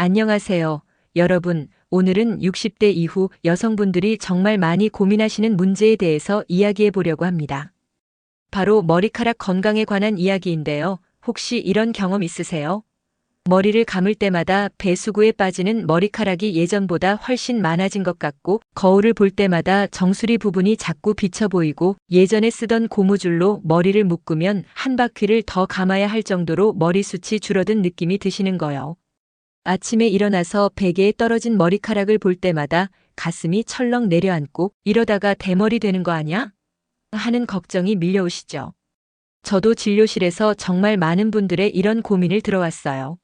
안녕하세요. 여러분, 오늘은 60대 이후 여성분들이 정말 많이 고민하시는 문제에 대해서 이야기해 보려고 합니다. 바로 머리카락 건강에 관한 이야기인데요. 혹시 이런 경험 있으세요? 머리를 감을 때마다 배수구에 빠지는 머리카락이 예전보다 훨씬 많아진 것 같고, 거울을 볼 때마다 정수리 부분이 자꾸 비쳐 보이고, 예전에 쓰던 고무줄로 머리를 묶으면 한 바퀴를 더 감아야 할 정도로 머리숱이 줄어든 느낌이 드시는 거요. 아침에 일어나서 베개에 떨어진 머리카락을 볼 때마다 가슴이 철렁 내려앉고 이러다가 대머리 되는 거 아냐? 하는 걱정이 밀려오시죠. 저도 진료실에서 정말 많은 분들의 이런 고민을 들어왔어요.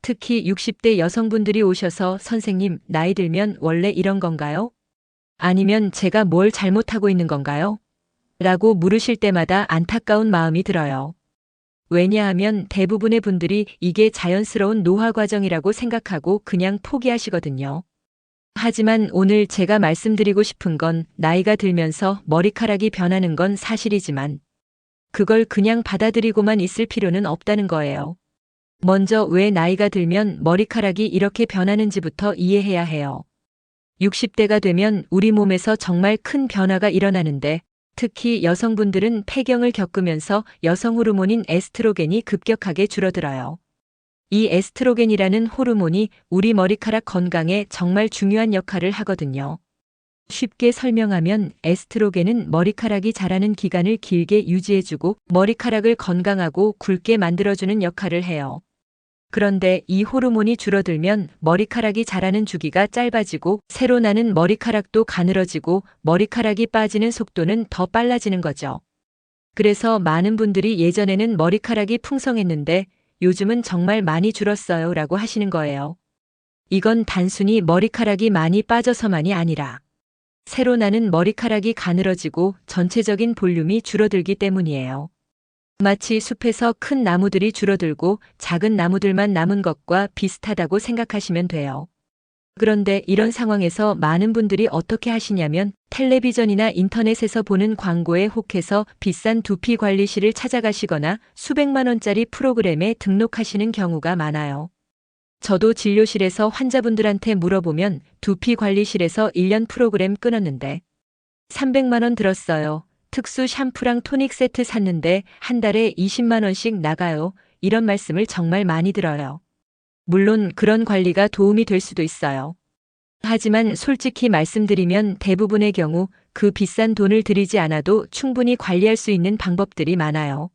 특히 60대 여성분들이 오셔서 선생님, 나이 들면 원래 이런 건가요? 아니면 제가 뭘 잘못하고 있는 건가요? 라고 물으실 때마다 안타까운 마음이 들어요. 왜냐하면 대부분의 분들이 이게 자연스러운 노화 과정이라고 생각하고 그냥 포기하시거든요. 하지만 오늘 제가 말씀드리고 싶은 건 나이가 들면서 머리카락이 변하는 건 사실이지만 그걸 그냥 받아들이고만 있을 필요는 없다는 거예요. 먼저 왜 나이가 들면 머리카락이 이렇게 변하는지부터 이해해야 해요. 60대가 되면 우리 몸에서 정말 큰 변화가 일어나는데 특히 여성분들은 폐경을 겪으면서 여성 호르몬인 에스트로겐이 급격하게 줄어들어요. 이 에스트로겐이라는 호르몬이 우리 머리카락 건강에 정말 중요한 역할을 하거든요. 쉽게 설명하면 에스트로겐은 머리카락이 자라는 기간을 길게 유지해주고 머리카락을 건강하고 굵게 만들어주는 역할을 해요. 그런데 이 호르몬이 줄어들면 머리카락이 자라는 주기가 짧아지고 새로 나는 머리카락도 가늘어지고 머리카락이 빠지는 속도는 더 빨라지는 거죠. 그래서 많은 분들이 예전에는 머리카락이 풍성했는데 요즘은 정말 많이 줄었어요 라고 하시는 거예요. 이건 단순히 머리카락이 많이 빠져서만이 아니라 새로 나는 머리카락이 가늘어지고 전체적인 볼륨이 줄어들기 때문이에요. 마치 숲에서 큰 나무들이 줄어들고 작은 나무들만 남은 것과 비슷하다고 생각하시면 돼요. 그런데 이런 상황에서 많은 분들이 어떻게 하시냐면 텔레비전이나 인터넷에서 보는 광고에 혹해서 비싼 두피 관리실을 찾아가시거나 수백만 원짜리 프로그램에 등록하시는 경우가 많아요. 저도 진료실에서 환자분들한테 물어보면 두피 관리실에서 1년 프로그램 끊었는데 300만 원 들었어요. 특수 샴푸랑 토닉 세트 샀는데 한 달에 20만 원씩 나가요. 이런 말씀을 정말 많이 들어요. 물론 그런 관리가 도움이 될 수도 있어요. 하지만 솔직히 말씀드리면 대부분의 경우 그 비싼 돈을 들이지 않아도 충분히 관리할 수 있는 방법들이 많아요.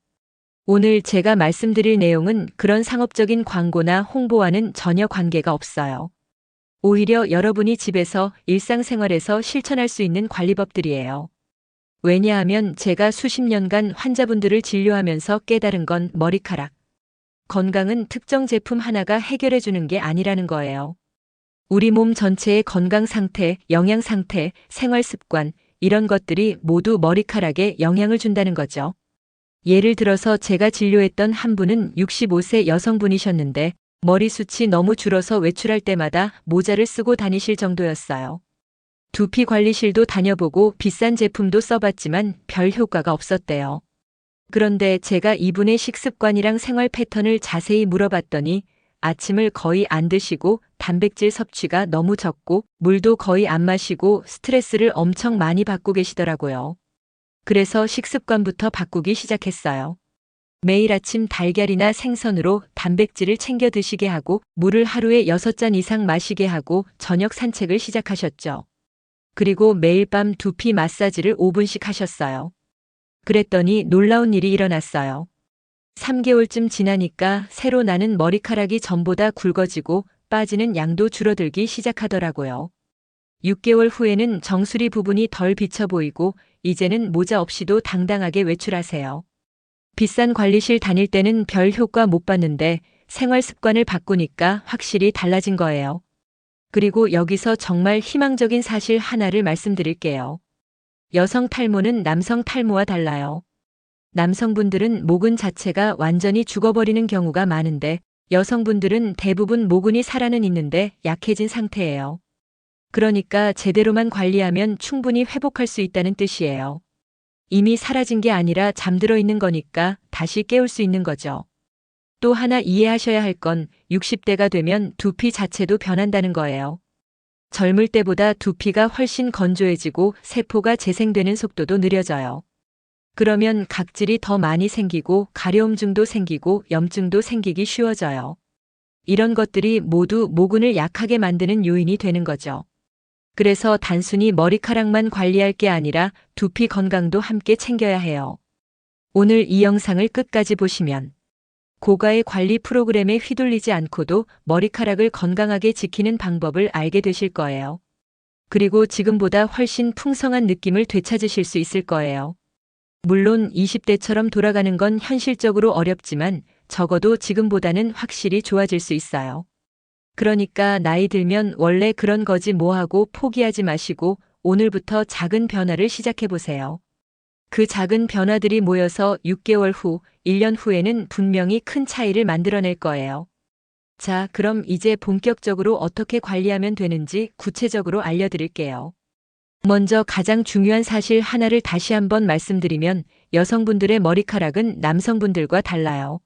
오늘 제가 말씀드릴 내용은 그런 상업적인 광고나 홍보와는 전혀 관계가 없어요. 오히려 여러분이 집에서 일상생활에서 실천할 수 있는 관리법들이에요. 왜냐하면 제가 수십 년간 환자분들을 진료하면서 깨달은 건 머리카락 건강은 특정 제품 하나가 해결해 주는 게 아니라는 거예요. 우리 몸 전체의 건강 상태, 영양 상태, 생활 습관, 이런 것들이 모두 머리카락에 영향을 준다는 거죠. 예를 들어서 제가 진료했던 한 분은 65세 여성분이셨는데 머리숱이 너무 줄어서 외출할 때마다 모자를 쓰고 다니실 정도였어요. 두피 관리실도 다녀보고 비싼 제품도 써봤지만 별 효과가 없었대요. 그런데 제가 이분의 식습관이랑 생활 패턴을 자세히 물어봤더니 아침을 거의 안 드시고 단백질 섭취가 너무 적고 물도 거의 안 마시고 스트레스를 엄청 많이 받고 계시더라고요. 그래서 식습관부터 바꾸기 시작했어요. 매일 아침 달걀이나 생선으로 단백질을 챙겨 드시게 하고 물을 하루에 6잔 이상 마시게 하고 저녁 산책을 시작하셨죠. 그리고 매일 밤 두피 마사지를 5분씩 하셨어요. 그랬더니 놀라운 일이 일어났어요. 3개월쯤 지나니까 새로 나는 머리카락이 전보다 굵어지고 빠지는 양도 줄어들기 시작하더라고요. 6개월 후에는 정수리 부분이 덜 비쳐 보이고 이제는 모자 없이도 당당하게 외출하세요. 비싼 관리실 다닐 때는 별 효과 못 봤는데 생활 습관을 바꾸니까 확실히 달라진 거예요. 그리고 여기서 정말 희망적인 사실 하나를 말씀드릴게요. 여성 탈모는 남성 탈모와 달라요. 남성분들은 모근 자체가 완전히 죽어버리는 경우가 많은데 여성분들은 대부분 모근이 살아는 있는데 약해진 상태예요. 그러니까 제대로만 관리하면 충분히 회복할 수 있다는 뜻이에요. 이미 사라진 게 아니라 잠들어 있는 거니까 다시 깨울 수 있는 거죠. 또 하나 이해하셔야 할 건 60대가 되면 두피 자체도 변한다는 거예요. 젊을 때보다 두피가 훨씬 건조해지고 세포가 재생되는 속도도 느려져요. 그러면 각질이 더 많이 생기고 가려움증도 생기고 염증도 생기기 쉬워져요. 이런 것들이 모두 모근을 약하게 만드는 요인이 되는 거죠. 그래서 단순히 머리카락만 관리할 게 아니라 두피 건강도 함께 챙겨야 해요. 오늘 이 영상을 끝까지 보시면 고가의 관리 프로그램에 휘둘리지 않고도 머리카락을 건강하게 지키는 방법을 알게 되실 거예요. 그리고 지금보다 훨씬 풍성한 느낌을 되찾으실 수 있을 거예요. 물론 20대처럼 돌아가는 건 현실적으로 어렵지만 적어도 지금보다는 확실히 좋아질 수 있어요. 그러니까 나이 들면 원래 그런 거지 뭐 하고 포기하지 마시고 오늘부터 작은 변화를 시작해 보세요. 그 작은 변화들이 모여서 6개월 후, 1년 후에는 분명히 큰 차이를 만들어낼 거예요. 자, 그럼 이제 본격적으로 어떻게 관리하면 되는지 구체적으로 알려드릴게요. 먼저 가장 중요한 사실 하나를 다시 한번 말씀드리면 여성분들의 머리카락은 남성분들과 달라요.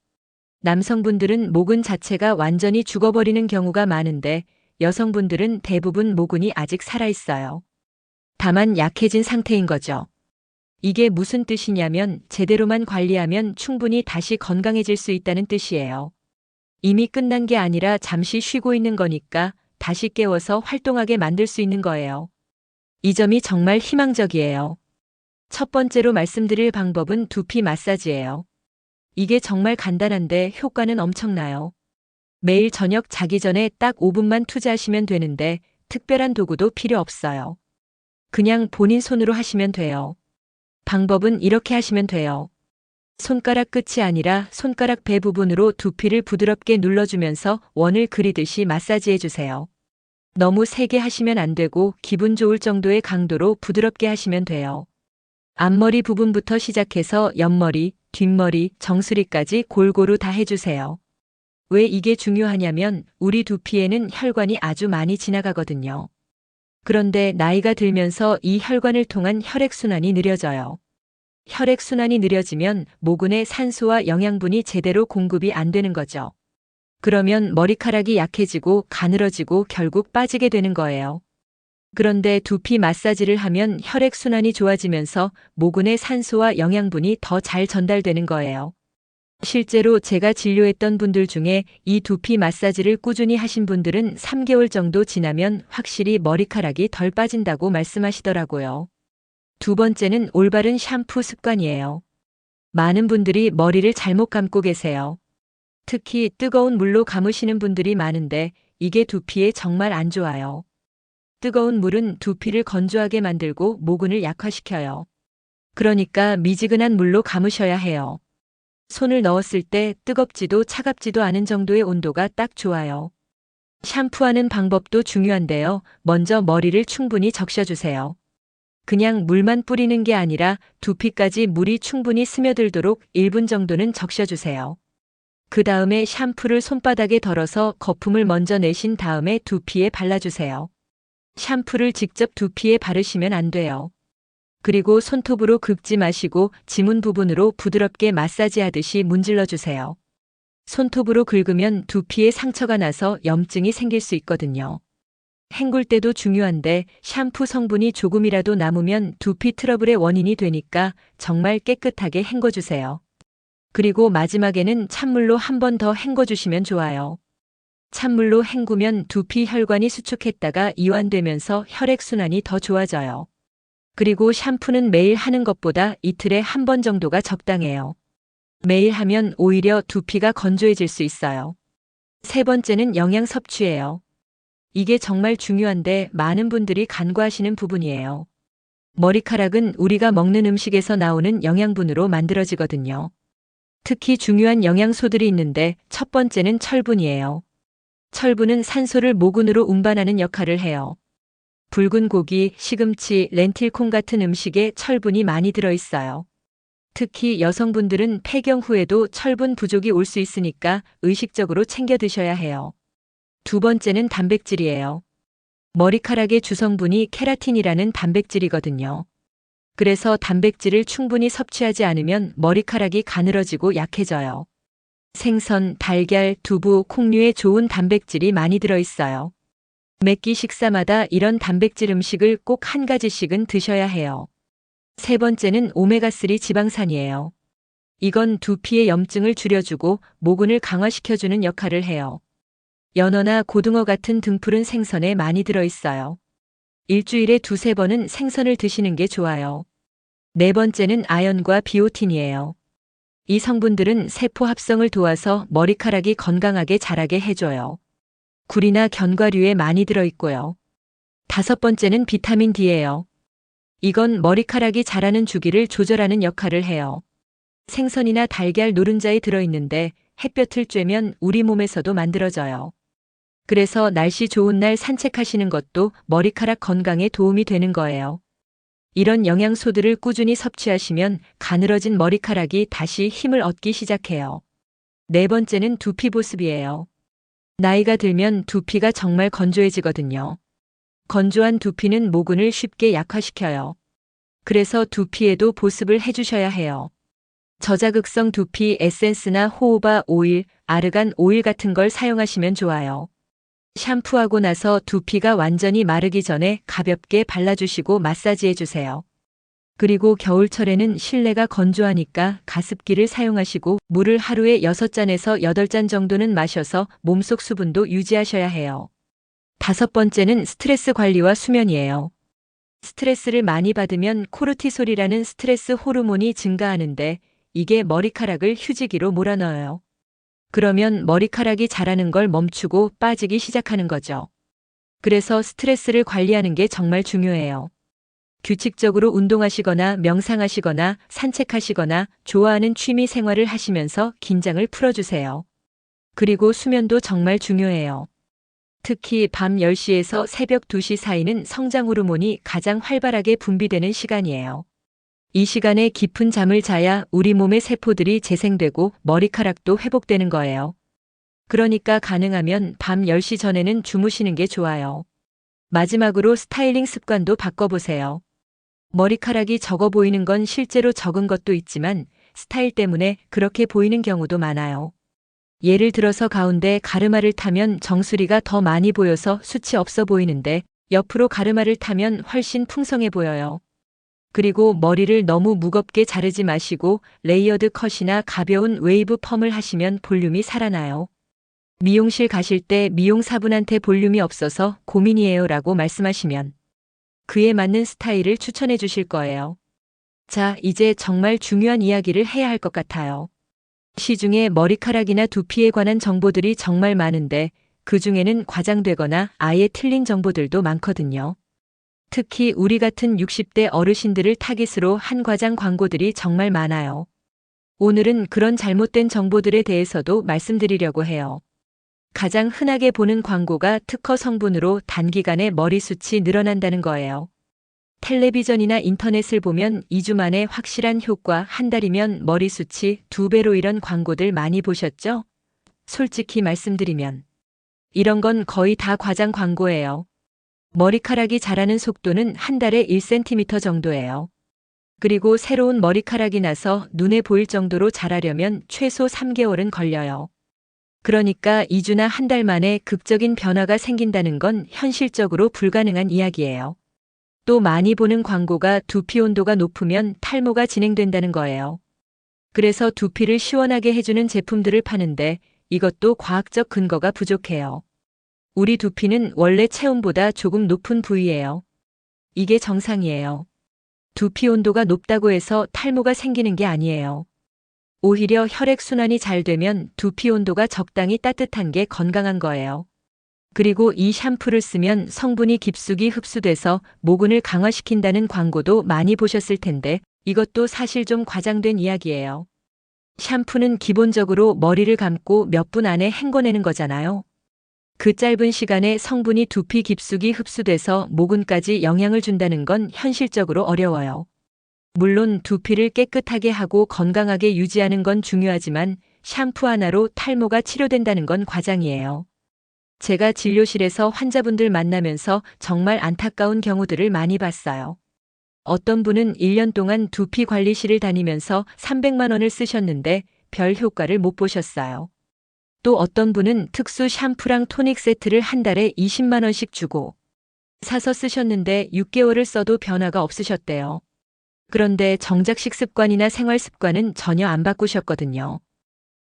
남성분들은 모근 자체가 완전히 죽어버리는 경우가 많은데 여성분들은 대부분 모근이 아직 살아있어요. 다만 약해진 상태인 거죠. 이게 무슨 뜻이냐면 제대로만 관리하면 충분히 다시 건강해질 수 있다는 뜻이에요. 이미 끝난 게 아니라 잠시 쉬고 있는 거니까 다시 깨워서 활동하게 만들 수 있는 거예요. 이 점이 정말 희망적이에요. 첫 번째로 말씀드릴 방법은 두피 마사지예요. 이게 정말 간단한데 효과는 엄청나요. 매일 저녁 자기 전에 딱 5분만 투자하시면 되는데 특별한 도구도 필요 없어요. 그냥 본인 손으로 하시면 돼요. 방법은 이렇게 하시면 돼요. 손가락 끝이 아니라 손가락 배 부분으로 두피를 부드럽게 눌러주면서 원을 그리듯이 마사지해 주세요. 너무 세게 하시면 안 되고 기분 좋을 정도의 강도로 부드럽게 하시면 돼요. 앞머리 부분부터 시작해서 옆머리, 뒷머리, 정수리까지 골고루 다 해주세요. 왜 이게 중요하냐면 우리 두피에는 혈관이 아주 많이 지나가거든요. 그런데 나이가 들면서 이 혈관을 통한 혈액순환이 느려져요. 혈액순환이 느려지면 모근에 산소와 영양분이 제대로 공급이 안 되는 거죠. 그러면 머리카락이 약해지고 가늘어지고 결국 빠지게 되는 거예요. 그런데 두피 마사지를 하면 혈액순환이 좋아지면서 모근에 산소와 영양분이 더 잘 전달되는 거예요. 실제로 제가 진료했던 분들 중에 이 두피 마사지를 꾸준히 하신 분들은 3개월 정도 지나면 확실히 머리카락이 덜 빠진다고 말씀하시더라고요. 두 번째는 올바른 샴푸 습관이에요. 많은 분들이 머리를 잘못 감고 계세요. 특히 뜨거운 물로 감으시는 분들이 많은데 이게 두피에 정말 안 좋아요. 뜨거운 물은 두피를 건조하게 만들고 모근을 약화시켜요. 그러니까 미지근한 물로 감으셔야 해요. 손을 넣었을 때 뜨겁지도 차갑지도 않은 정도의 온도가 딱 좋아요. 샴푸하는 방법도 중요한데요. 먼저 머리를 충분히 적셔주세요. 그냥 물만 뿌리는 게 아니라 두피까지 물이 충분히 스며들도록 1분 정도는 적셔주세요. 그 다음에 샴푸를 손바닥에 덜어서 거품을 먼저 내신 다음에 두피에 발라주세요. 샴푸를 직접 두피에 바르시면 안 돼요. 그리고 손톱으로 긁지 마시고 지문 부분으로 부드럽게 마사지하듯이 문질러 주세요. 손톱으로 긁으면 두피에 상처가 나서 염증이 생길 수 있거든요. 헹굴 때도 중요한데 샴푸 성분이 조금이라도 남으면 두피 트러블의 원인이 되니까 정말 깨끗하게 헹궈주세요. 그리고 마지막에는 찬물로 한 번 더 헹궈주시면 좋아요. 찬물로 헹구면 두피 혈관이 수축했다가 이완되면서 혈액순환이 더 좋아져요. 그리고 샴푸는 매일 하는 것보다 이틀에 한 번 정도가 적당해요. 매일 하면 오히려 두피가 건조해질 수 있어요. 세 번째는 영양 섭취예요. 이게 정말 중요한데 많은 분들이 간과하시는 부분이에요. 머리카락은 우리가 먹는 음식에서 나오는 영양분으로 만들어지거든요. 특히 중요한 영양소들이 있는데 첫 번째는 철분이에요. 철분은 산소를 모근으로 운반하는 역할을 해요. 붉은 고기, 시금치, 렌틸콩 같은 음식에 철분이 많이 들어있어요. 특히 여성분들은 폐경 후에도 철분 부족이 올 수 있으니까 의식적으로 챙겨 드셔야 해요. 두 번째는 단백질이에요. 머리카락의 주성분이 케라틴이라는 단백질이거든요. 그래서 단백질을 충분히 섭취하지 않으면 머리카락이 가늘어지고 약해져요. 생선, 달걀, 두부, 콩류에 좋은 단백질이 많이 들어있어요. 매끼 식사마다 이런 단백질 음식을 꼭 한 가지씩은 드셔야 해요. 세 번째는 오메가3 지방산이에요. 이건 두피의 염증을 줄여주고 모근을 강화시켜주는 역할을 해요. 연어나 고등어 같은 등푸른 생선에 많이 들어있어요. 일주일에 두세 번은 생선을 드시는 게 좋아요. 네 번째는 아연과 비오틴이에요. 이 성분들은 세포 합성을 도와서 머리카락이 건강하게 자라게 해줘요. 굴이나 견과류에 많이 들어있고요. 다섯 번째는 비타민 D예요. 이건 머리카락이 자라는 주기를 조절하는 역할을 해요. 생선이나 달걀 노른자에 들어있는데 햇볕을 쬐면 우리 몸에서도 만들어져요. 그래서 날씨 좋은 날 산책하시는 것도 머리카락 건강에 도움이 되는 거예요. 이런 영양소들을 꾸준히 섭취하시면 가늘어진 머리카락이 다시 힘을 얻기 시작해요. 네 번째는 두피 보습이에요. 나이가 들면 두피가 정말 건조해지거든요. 건조한 두피는 모근을 쉽게 약화시켜요. 그래서 두피에도 보습을 해주셔야 해요. 저자극성 두피 에센스나 호호바 오일, 아르간 오일 같은 걸 사용하시면 좋아요. 샴푸하고 나서 두피가 완전히 마르기 전에 가볍게 발라주시고 마사지해주세요. 그리고 겨울철에는 실내가 건조하니까 가습기를 사용하시고 물을 하루에 6잔에서 8잔 정도는 마셔서 몸속 수분도 유지하셔야 해요. 다섯 번째는 스트레스 관리와 수면이에요. 스트레스를 많이 받으면 코르티솔이라는 스트레스 호르몬이 증가하는데 이게 머리카락을 휴지기로 몰아넣어요. 그러면 머리카락이 자라는 걸 멈추고 빠지기 시작하는 거죠. 그래서 스트레스를 관리하는 게 정말 중요해요. 규칙적으로 운동하시거나 명상하시거나 산책하시거나 좋아하는 취미 생활을 하시면서 긴장을 풀어주세요. 그리고 수면도 정말 중요해요. 특히 밤 10시에서 새벽 2시 사이는 성장 호르몬이 가장 활발하게 분비되는 시간이에요. 이 시간에 깊은 잠을 자야 우리 몸의 세포들이 재생되고 머리카락도 회복되는 거예요. 그러니까 가능하면 밤 10시 전에는 주무시는 게 좋아요. 마지막으로 스타일링 습관도 바꿔보세요. 머리카락이 적어 보이는 건 실제로 적은 것도 있지만 스타일 때문에 그렇게 보이는 경우도 많아요. 예를 들어서 가운데 가르마를 타면 정수리가 더 많이 보여서 수치 없어 보이는데 옆으로 가르마를 타면 훨씬 풍성해 보여요. 그리고 머리를 너무 무겁게 자르지 마시고 레이어드 컷이나 가벼운 웨이브 펌을 하시면 볼륨이 살아나요. 미용실 가실 때 미용사분한테 볼륨이 없어서 고민이에요 라고 말씀하시면 그에 맞는 스타일을 추천해 주실 거예요. 자, 이제 정말 중요한 이야기를 해야 할 것 같아요. 시중에 머리카락이나 두피에 관한 정보들이 정말 많은데 그 중에는 과장되거나 아예 틀린 정보들도 많거든요. 특히 우리 같은 60대 어르신들을 타깃으로 한 과장 광고들이 정말 많아요. 오늘은 그런 잘못된 정보들에 대해서도 말씀드리려고 해요. 가장 흔하게 보는 광고가 특허 성분으로 단기간에 머리숱이 늘어난다는 거예요. 텔레비전이나 인터넷을 보면 2주 만에 확실한 효과, 한 달이면 머리숱이 2배로 이런 광고들 많이 보셨죠? 솔직히 말씀드리면 이런 건 거의 다 과장 광고예요. 머리카락이 자라는 속도는 한 달에 1cm 정도예요. 그리고 새로운 머리카락이 나서 눈에 보일 정도로 자라려면 최소 3개월은 걸려요. 그러니까 2주나 한 달 만에 극적인 변화가 생긴다는 건 현실적으로 불가능한 이야기예요. 또 많이 보는 광고가 두피 온도가 높으면 탈모가 진행된다는 거예요. 그래서 두피를 시원하게 해주는 제품들을 파는데 이것도 과학적 근거가 부족해요. 우리 두피는 원래 체온보다 조금 높은 부위예요. 이게 정상이에요. 두피 온도가 높다고 해서 탈모가 생기는 게 아니에요. 오히려 혈액순환이 잘 되면 두피 온도가 적당히 따뜻한 게 건강한 거예요. 그리고 이 샴푸를 쓰면 성분이 깊숙이 흡수돼서 모근을 강화시킨다는 광고도 많이 보셨을 텐데 이것도 사실 좀 과장된 이야기예요. 샴푸는 기본적으로 머리를 감고 몇 분 안에 헹궈내는 거잖아요. 그 짧은 시간에 성분이 두피 깊숙이 흡수돼서 모근까지 영향을 준다는 건 현실적으로 어려워요. 물론 두피를 깨끗하게 하고 건강하게 유지하는 건 중요하지만 샴푸 하나로 탈모가 치료된다는 건 과장이에요. 제가 진료실에서 환자분들 만나면서 정말 안타까운 경우들을 많이 봤어요. 어떤 분은 1년 동안 두피 관리실을 다니면서 300만 원을 쓰셨는데 별 효과를 못 보셨어요. 또 어떤 분은 특수 샴푸랑 토닉 세트를 한 달에 20만 원씩 주고 사서 쓰셨는데 6개월을 써도 변화가 없으셨대요. 그런데 정작 식습관이나 생활 습관은 전혀 안 바꾸셨거든요.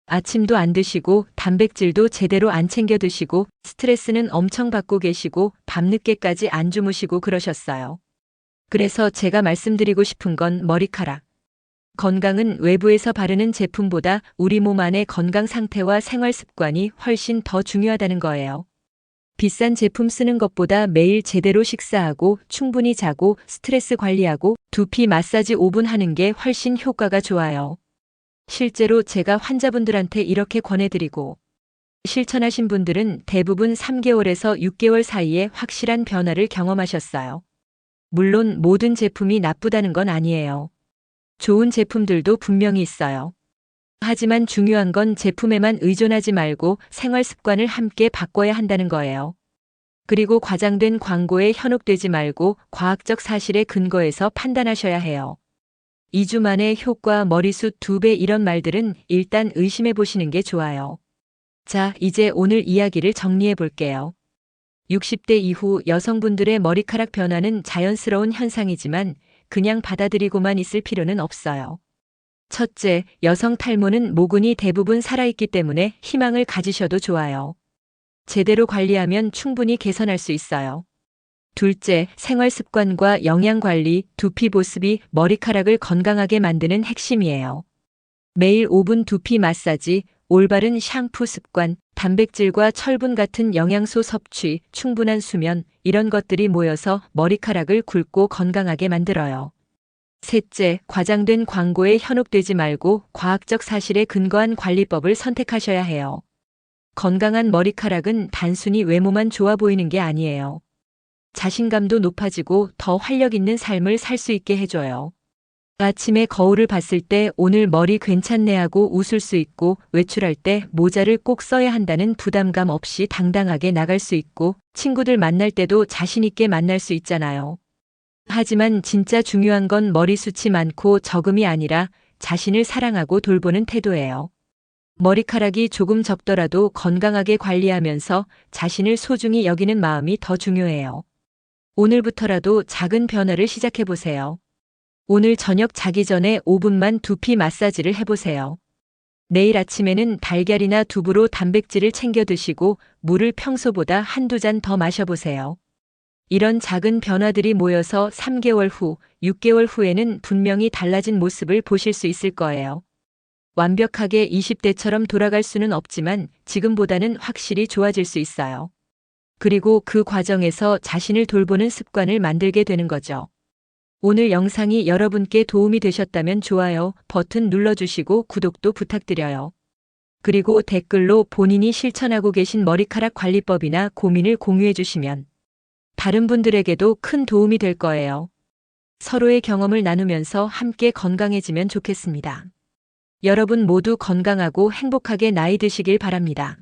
아침도 안 드시고 단백질도 제대로 안 챙겨 드시고 스트레스는 엄청 받고 계시고 밤늦게까지 안 주무시고 그러셨어요. 그래서 제가 말씀드리고 싶은 건 머리카락. 건강은 외부에서 바르는 제품보다 우리 몸 안의 건강 상태와 생활 습관이 훨씬 더 중요하다는 거예요. 비싼 제품 쓰는 것보다 매일 제대로 식사하고 충분히 자고 스트레스 관리하고 두피 마사지 5분 하는 게 훨씬 효과가 좋아요. 실제로 제가 환자분들한테 이렇게 권해드리고 실천하신 분들은 대부분 3개월에서 6개월 사이에 확실한 변화를 경험하셨어요. 물론 모든 제품이 나쁘다는 건 아니에요. 좋은 제품들도 분명히 있어요. 하지만 중요한 건 제품에만 의존하지 말고 생활 습관을 함께 바꿔야 한다는 거예요. 그리고 과장된 광고에 현혹되지 말고 과학적 사실에 근거해서 판단하셔야 해요. 2주 만에 효과 머리숱 2배 이런 말들은 일단 의심해 보시는 게 좋아요. 자, 이제 오늘 이야기를 정리해 볼게요. 60대 이후 여성분들의 머리카락 변화는 자연스러운 현상이지만 그냥 받아들이고만 있을 필요는 없어요. 첫째, 여성 탈모는 모근이 대부분 살아있기 때문에 희망을 가지셔도 좋아요. 제대로 관리하면 충분히 개선할 수 있어요. 둘째, 생활 습관과 영양 관리, 두피 보습이 머리카락을 건강하게 만드는 핵심이에요. 매일 5분 두피 마사지, 올바른 샴푸 습관, 단백질과 철분 같은 영양소 섭취, 충분한 수면, 이런 것들이 모여서 머리카락을 굵고 건강하게 만들어요. 셋째, 과장된 광고에 현혹되지 말고 과학적 사실에 근거한 관리법을 선택하셔야 해요. 건강한 머리카락은 단순히 외모만 좋아 보이는 게 아니에요. 자신감도 높아지고 더 활력 있는 삶을 살 수 있게 해줘요. 아침에 거울을 봤을 때 오늘 머리 괜찮네 하고 웃을 수 있고 외출할 때 모자를 꼭 써야 한다는 부담감 없이 당당하게 나갈 수 있고 친구들 만날 때도 자신 있게 만날 수 있잖아요. 하지만 진짜 중요한 건 머리숱이 많고 적음이 아니라 자신을 사랑하고 돌보는 태도예요. 머리카락이 조금 적더라도 건강하게 관리하면서 자신을 소중히 여기는 마음이 더 중요해요. 오늘부터라도 작은 변화를 시작해 보세요. 오늘 저녁 자기 전에 5분만 두피 마사지를 해보세요. 내일 아침에는 달걀이나 두부로 단백질을 챙겨 드시고 물을 평소보다 한두 잔 더 마셔보세요. 이런 작은 변화들이 모여서 3개월 후, 6개월 후에는 분명히 달라진 모습을 보실 수 있을 거예요. 완벽하게 20대처럼 돌아갈 수는 없지만 지금보다는 확실히 좋아질 수 있어요. 그리고 그 과정에서 자신을 돌보는 습관을 만들게 되는 거죠. 오늘 영상이 여러분께 도움이 되셨다면 좋아요 버튼 눌러주시고 구독도 부탁드려요. 그리고 댓글로 본인이 실천하고 계신 머리카락 관리법이나 고민을 공유해 주시면 다른 분들에게도 큰 도움이 될 거예요. 서로의 경험을 나누면서 함께 건강해지면 좋겠습니다. 여러분 모두 건강하고 행복하게 나이 드시길 바랍니다.